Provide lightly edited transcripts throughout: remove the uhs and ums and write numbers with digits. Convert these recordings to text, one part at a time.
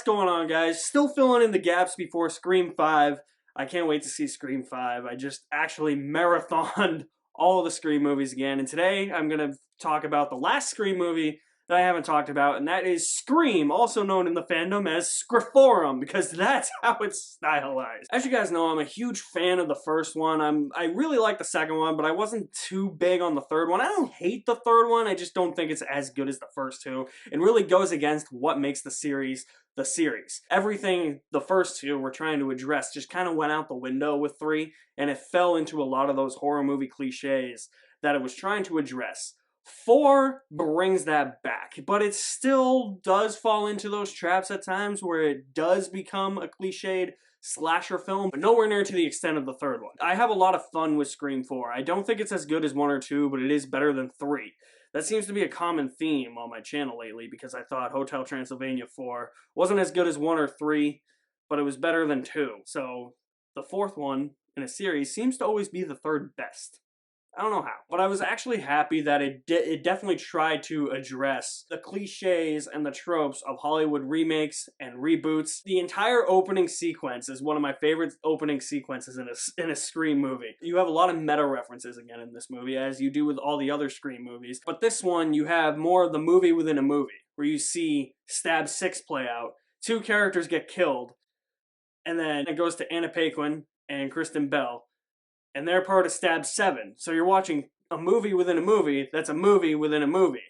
going on, guys? Still filling in the gaps before Scream 5. I can't wait to see Scream 5. I just actually marathoned all the Scream movies again, and today I'm going to talk about the last Scream movie that I haven't talked about, and that is Scream, also known in the fandom as Scre4m, because that's how it's stylized. As you guys know, I'm a huge fan of the first one. I really like the second one, but I wasn't too big on the third one. I don't hate the third one, I just don't think it's as good as the first two. It really goes against what makes the series the series. Everything the first two were trying to address just kind of went out the window with 3, and it fell into a lot of those horror movie cliches that it was trying to address. 4 brings that back, but it still does fall into those traps at times where it does become a cliched slasher film, but nowhere near to the extent of the third one. I have a lot of fun with Scream 4. I don't think it's as good as 1 or 2, but it is better than 3. That seems to be a common theme on my channel lately because I thought Hotel Transylvania 4 wasn't as good as 1 or 3, but it was better than 2. So the 4th one in a series seems to always be the 3rd best. I don't know how, but I was actually happy that it definitely tried to address the cliches and the tropes of Hollywood remakes and reboots. The entire opening sequence is one of my favorite opening sequences in a Scream movie. You have a lot of meta references again in this movie, as you do with all the other Scream movies, but this one you have more of the movie within a movie, where you see Stab 6 play out, 2 characters get killed, and then it goes to Anna Paquin and Kristen Bell, and they're part of Stab 7. So you're watching a movie within a movie that's a movie within a movie.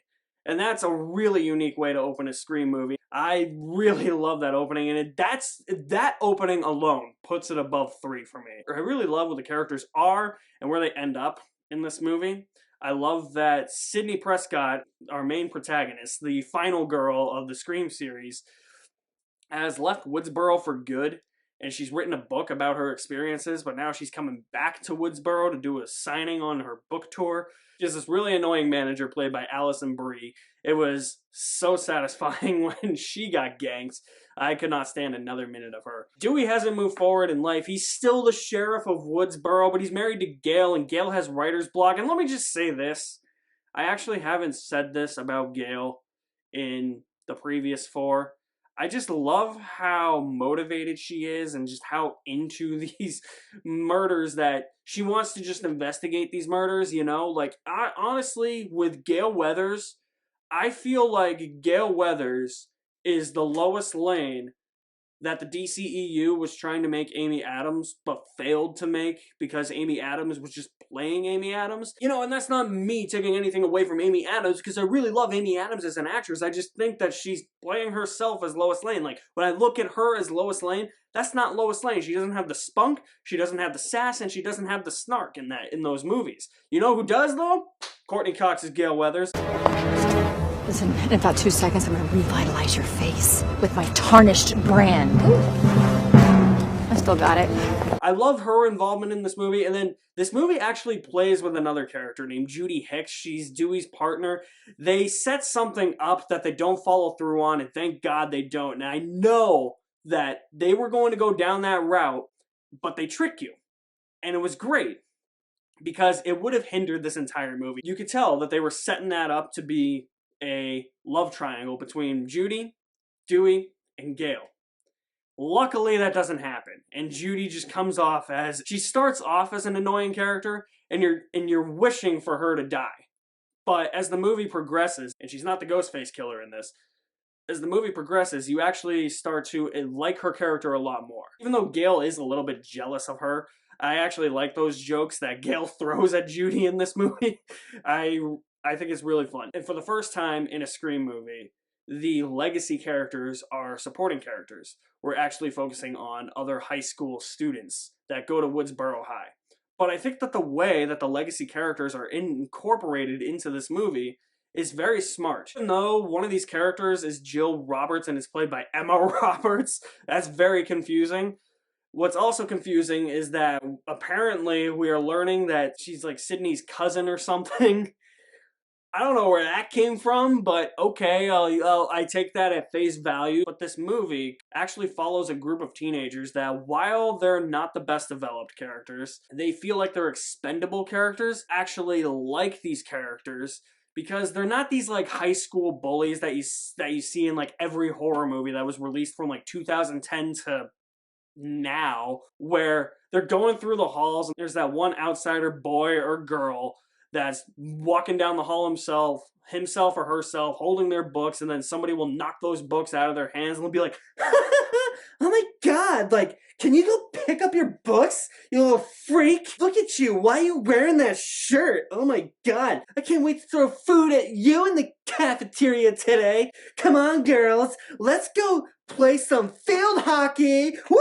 And that's a really unique way to open a Scream movie. I really love that opening, and that opening alone puts it above 3 for me. I really love what the characters are and where they end up in this movie. I love that Sidney Prescott, our main protagonist, the final girl of the Scream series, has left Woodsboro for good. And she's written a book about her experiences, but now she's coming back to Woodsboro to do a signing on her book tour. She has this really annoying manager played by Allison Brie. It was so satisfying when she got ganked. I could not stand another minute of her. Dewey hasn't moved forward in life. He's still the sheriff of Woodsboro, but he's married to Gail, and Gail has writer's block. And let me just say this. I actually haven't said this about Gail in the previous 4. I just love how motivated she is and just how into these murders that she wants to just investigate these murders, you know? Like, honestly, with Gale Weathers, I feel like Gale Weathers is the Lois Lane that the DCEU was trying to make Amy Adams, but failed to make because Amy Adams was just playing Amy Adams. You know, and that's not me taking anything away from Amy Adams, because I really love Amy Adams as an actress. I just think that she's playing herself as Lois Lane. Like, when I look at her as Lois Lane, that's not Lois Lane. She doesn't have the spunk, she doesn't have the sass, and she doesn't have the snark in those movies. You know who does, though? Courtney Cox is Gale Weathers. Listen, in about 2 seconds, I'm gonna revitalize your face with my tarnished brand. I still got it. I love her involvement in this movie, and then this movie actually plays with another character named Judy Hicks. She's Dewey's partner. They set something up that they don't follow through on, and thank God they don't. And I know that they were going to go down that route, but they trick you. And it was great, because it would have hindered this entire movie. You could tell that they were setting that up to be a love triangle between Judy, Dewey, and Gale. Luckily, that doesn't happen, and Judy just comes off as, she starts off as an annoying character, and you're wishing for her to die. But as the movie progresses, and she's not the Ghostface killer in this, as the movie progresses, you actually start to like her character a lot more. Even though Gale is a little bit jealous of her, I actually like those jokes that Gale throws at Judy in this movie. I think it's really fun. And for the first time in a Scream movie, the legacy characters are supporting characters. We're actually focusing on other high school students that go to Woodsboro High. But I think that the way that the legacy characters are incorporated into this movie is very smart. Even though one of these characters is Jill Roberts and is played by Emma Roberts, that's very confusing. What's also confusing is that apparently we are learning that she's like Sydney's cousin or something. I don't know where that came from, but okay, I take that at face value. But this movie actually follows a group of teenagers that, while they're not the best developed characters, they feel like they're expendable characters, actually like these characters because they're not these like high school bullies that you see in like every horror movie that was released from like 2010 to now, where they're going through the halls and there's that one outsider boy or girl that's walking down the hall himself or herself, holding their books, and then somebody will knock those books out of their hands and they'll be like, oh my god, like, can you go pick up your books, you little freak? Look at you, why are you wearing that shirt? Oh my god, I can't wait to throw food at you in the cafeteria today. Come on, girls, let's go play some field hockey. Woo!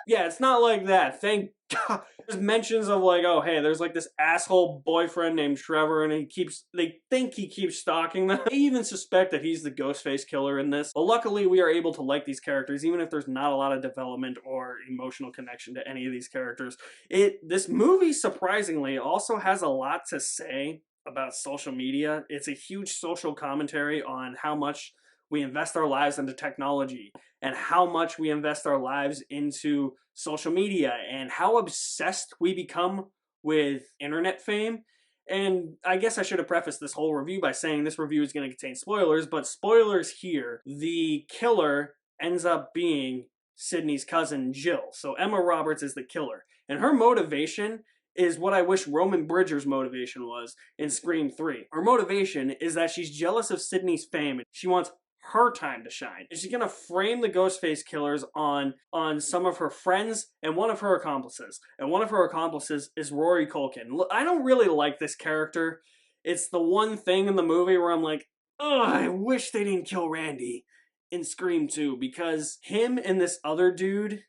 Yeah, it's not like that, thank God. There's mentions of like, oh hey, there's like this asshole boyfriend named Trevor and they think he keeps stalking them. They even suspect that he's the Ghostface killer in this. But luckily we are able to like these characters even if there's not a lot of development or emotional connection to any of these characters. This movie surprisingly also has a lot to say about social media. It's a huge social commentary on how much we invest our lives into technology and how much we invest our lives into social media and how obsessed we become with internet fame. And I guess I should have prefaced this whole review by saying this review is going to contain spoilers, but spoilers here. The killer ends up being Sydney's cousin Jill. So Emma Roberts is the killer. And her motivation is what I wish Roman Bridger's motivation was in Scream 3. Her motivation is that she's jealous of Sydney's fame and she wants her time to shine. And she's gonna frame the Ghostface killers on some of her friends and one of her accomplices. And one of her accomplices is Rory Culkin. I don't really like this character. It's the one thing in the movie where I'm like, ugh, I wish they didn't kill Randy in Scream 2, because him and this other dude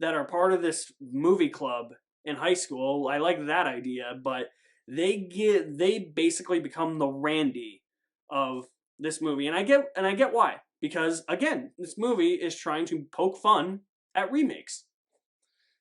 that are part of this movie club in high school, I like that idea, but they basically become the Randy of this movie, and I get why, because again, this movie is trying to poke fun at remakes.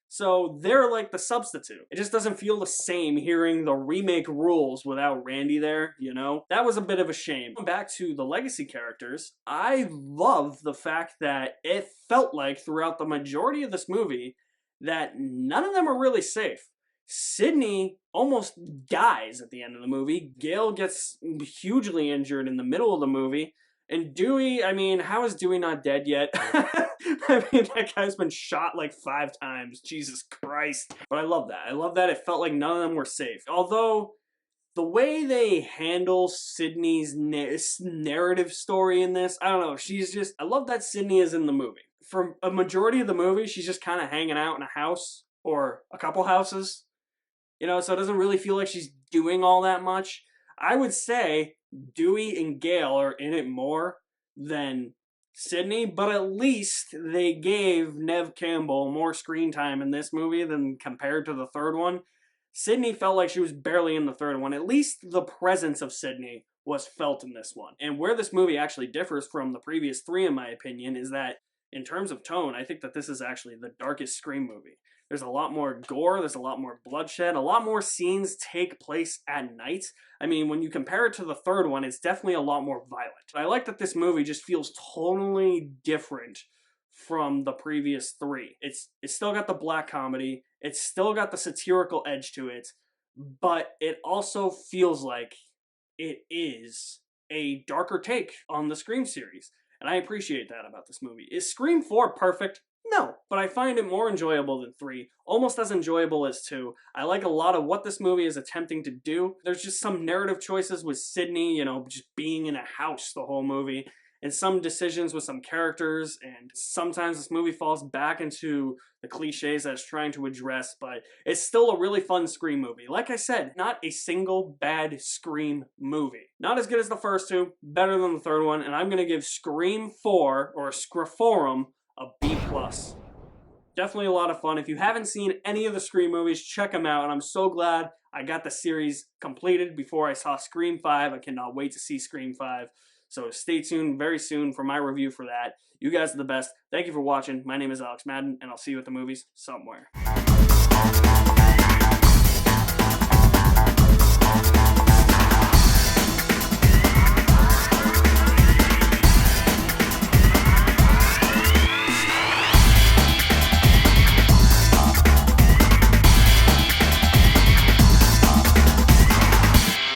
So they're like the substitute. It just doesn't feel the same hearing the remake rules without Randy there, you know? That was a bit of a shame. Back to the legacy characters, I love the fact that it felt like throughout the majority of this movie that none of them are really safe. Sydney almost dies at the end of the movie. Gail gets hugely injured in the middle of the movie. And Dewey, I mean, how is Dewey not dead yet? I mean, that guy's been shot like 5 times. Jesus Christ. But I love that. I love that it felt like none of them were safe. Although, the way they handle Sydney's narrative story in this, I don't know, I love that Sydney is in the movie. For a majority of the movie, she's just kind of hanging out in a house or a couple houses. You know, so it doesn't really feel like she's doing all that much. I would say Dewey and Gail are in it more than Sydney, but at least they gave Neve Campbell more screen time in this movie than compared to the third one. Sydney felt like she was barely in the third one. At least the presence of Sydney was felt in this one. And where this movie actually differs from the previous 3, in my opinion, is that in terms of tone, I think that this is actually the darkest Scream movie. There's a lot more gore, there's a lot more bloodshed, a lot more scenes take place at night. I mean, when you compare it to the third one, it's definitely a lot more violent. I like that this movie just feels totally different from the previous 3. It's still got the black comedy, it's still got the satirical edge to it, but it also feels like it is a darker take on the Scream series. And I appreciate that about this movie. Is Scream 4 perfect? No, but I find it more enjoyable than 3, almost as enjoyable as 2. I like a lot of what this movie is attempting to do. There's just some narrative choices with Sydney, you know, just being in a house the whole movie, and some decisions with some characters, and sometimes this movie falls back into the cliches that it's trying to address, but it's still a really fun Scream movie. Like I said, not a single bad Scream movie. Not as good as the first 2, better than the third one, and I'm gonna give Scream 4, or Scre4m, a B+. Definitely a lot of fun. If you haven't seen any of the Scream movies, check them out, and I'm so glad I got the series completed before I saw Scream 5. I cannot wait to see Scream 5. So stay tuned very soon for my review for that. You guys are the best. Thank you for watching. My name is Alex Madden, and I'll see you at the movies somewhere.